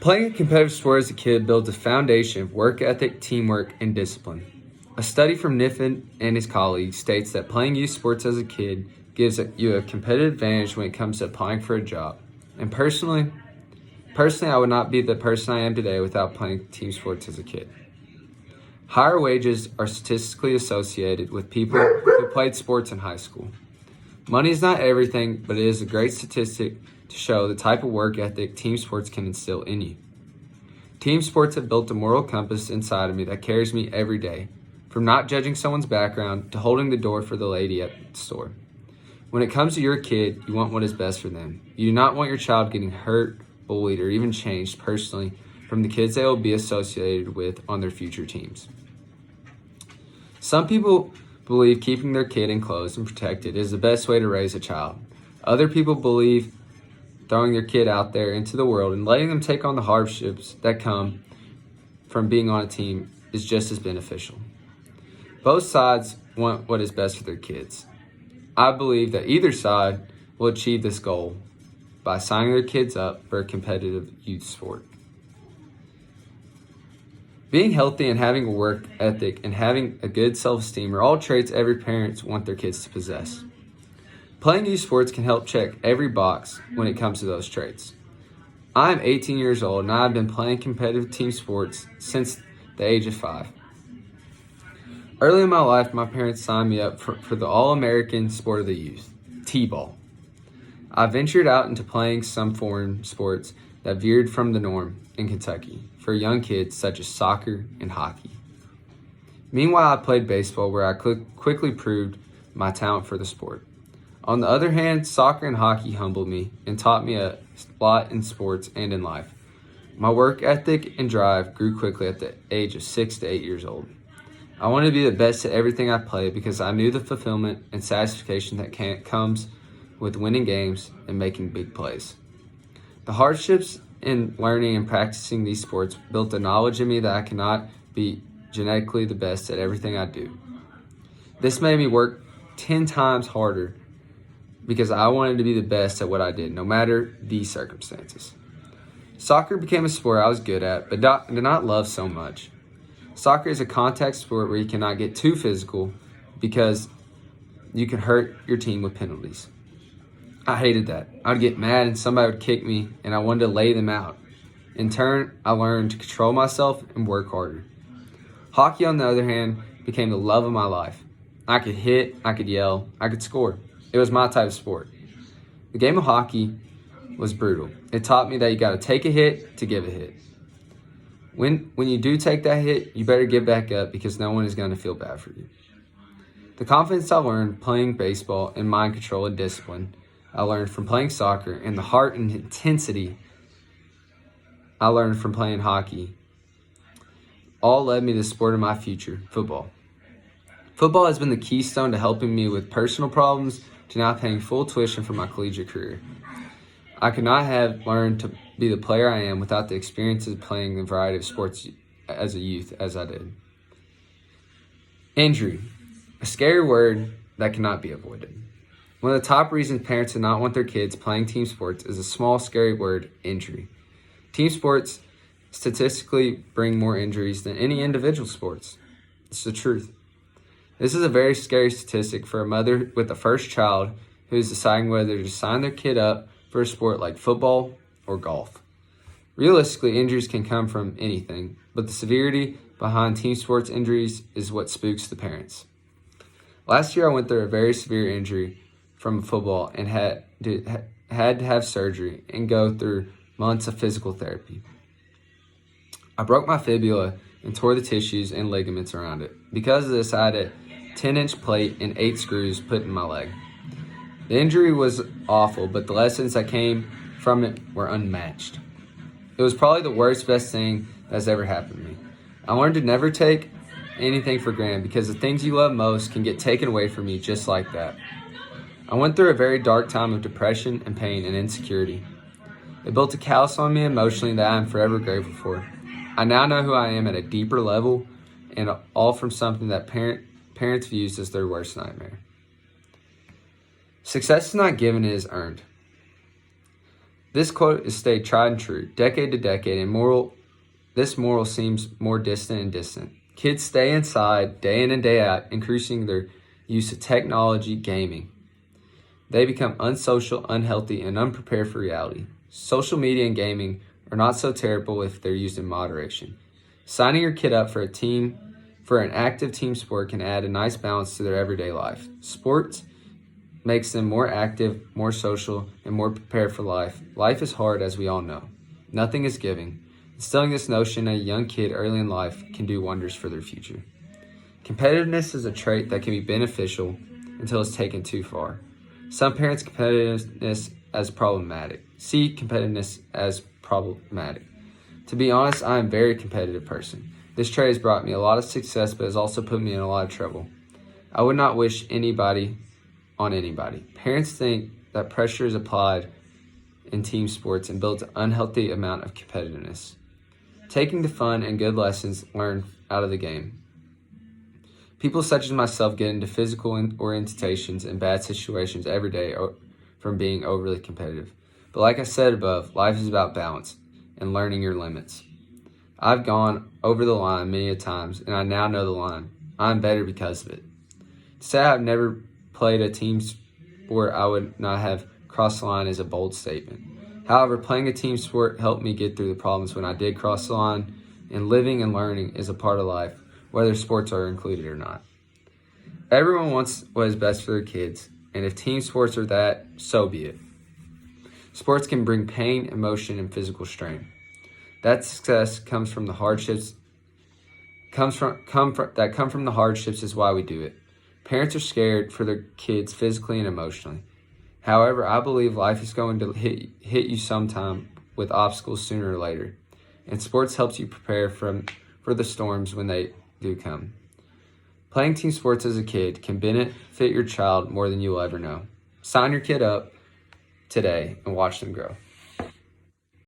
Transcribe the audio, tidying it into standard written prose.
Playing a competitive sport as a kid builds a foundation of work ethic, teamwork, and discipline. A study from Niffen and his colleagues states that playing youth sports as a kid gives you a competitive advantage when it comes to applying for a job. And personally, I would not be the person I am today without playing team sports as a kid. Higher wages are statistically associated with people who played sports in high school. Money is not everything, but it is a great statistic to show the type of work ethic team sports can instill in you. Team sports have built a moral compass inside of me that carries me every day, from not judging someone's background to holding the door for the lady at the store. When it comes to your kid, you want what is best for them. You do not want your child getting hurt, bullied, or even changed personally from the kids they will be associated with on their future teams. Some people believe keeping their kid enclosed and protected is the best way to raise a child. Other people believe throwing their kid out there into the world and letting them take on the hardships that come from being on a team is just as beneficial. Both sides want what is best for their kids. I believe that either side will achieve this goal by signing their kids up for a competitive youth sport. Being healthy and having a work ethic and having a good self-esteem are all traits every parent wants their kids to possess. Playing youth sports can help check every box when it comes to those traits. I'm 18 years old and I've been playing competitive team sports since the age of 5. Early in my life, my parents signed me up for the all-American sport of the youth, T-ball. I ventured out into playing some foreign sports that veered from the norm in Kentucky for young kids such as soccer and hockey. Meanwhile, I played baseball where I quickly proved my talent for the sport. On the other hand, soccer and hockey humbled me and taught me a lot in sports and in life. My work ethic and drive grew quickly at the age of 6 to 8 years old. I wanted to be the best at everything I played because I knew the fulfillment and satisfaction that comes with winning games and making big plays. The hardships in learning and practicing these sports built a knowledge in me that I cannot be genetically the best at everything I do. This made me work 10 times harder because I wanted to be the best at what I did, no matter the circumstances. Soccer became a sport I was good at, but did not love so much. Soccer is a contact sport where you cannot get too physical because you can hurt your team with penalties. I hated that. I'd get mad and somebody would kick me and I wanted to lay them out. In turn, I learned to control myself and work harder. Hockey, on the other hand, became the love of my life. I could hit, I could yell, I could score. It was my type of sport. The game of hockey was brutal. It taught me that you got to take a hit to give a hit. When you do take that hit, you better get back up because no one is going to feel bad for you. The confidence I learned playing baseball and mind control and discipline I learned from playing soccer, and the heart and intensity I learned from playing hockey all led me to the sport of my future, football. Football has been the keystone to helping me with personal problems to now paying full tuition for my collegiate career. I could not have learned to be the player I am without the experiences of playing a variety of sports as a youth as I did. Injury, a scary word that cannot be avoided. One of the top reasons parents do not want their kids playing team sports is a small, scary word, injury. Team sports statistically bring more injuries than any individual sports. It's the truth. This is a very scary statistic for a mother with a first child who is deciding whether to sign their kid up for a sport like football or golf. Realistically, injuries can come from anything, but the severity behind team sports injuries is what spooks the parents. Last year, I went through a very severe injury from football and had to have surgery and go through months of physical therapy. I broke my fibula and tore the tissues and ligaments around it. Because of this, I had a 10-inch plate and 8 screws put in my leg. The injury was awful, but the lessons that came from it were unmatched. It was probably the best thing that's ever happened to me. I learned to never take anything for granted because the things you love most can get taken away from you just like that. I went through a very dark time of depression and pain and insecurity. It built a callus on me emotionally that I am forever grateful for. I now know who I am at a deeper level, and all from something that parents views as their worst nightmare. Success is not given, it is earned. This quote is stayed tried and true, decade to decade, and this moral seems more distant and distant. Kids stay inside day in and day out, increasing their use of technology, gaming. They become unsocial, unhealthy, and unprepared for reality. Social media and gaming are not so terrible if they're used in moderation. Signing your kid up for an active team sport can add a nice balance to their everyday life. Sports makes them more active, more social, and more prepared for life. Life is hard, as we all know. Nothing is giving. Instilling this notion in a young kid early in life can do wonders for their future. Competitiveness is a trait that can be beneficial until it's taken too far. Some parents competitiveness as problematic. See competitiveness as problematic. To be honest, I am a very competitive person. This trait has brought me a lot of success, but has also put me in a lot of trouble. I would not wish anybody on anybody. Parents think that pressure is applied in team sports and builds an unhealthy amount of competitiveness, taking the fun and good lessons learned out of the game. People such as myself get into physical orientations and bad situations every day from being overly competitive. But like I said above, life is about balance and learning your limits. I've gone over the line many a times, and I now know the line. I'm better because of it. To say I've never played a team sport I would not have crossed the line is a bold statement. However, playing a team sport helped me get through the problems when I did cross the line, and living and learning is a part of life, whether sports are included or not. Everyone wants what is best for their kids, and if team sports are that, so be it. Sports can bring pain, emotion, and physical strain. That success comes from the hardships. Come from the hardships is why we do it. Parents are scared for their kids physically and emotionally. However, I believe life is going to hit you sometime with obstacles sooner or later, and sports helps you prepare for the storms when they do come. Playing team sports as a kid can benefit your child more than you'll ever know. Sign your kid up today and watch them grow.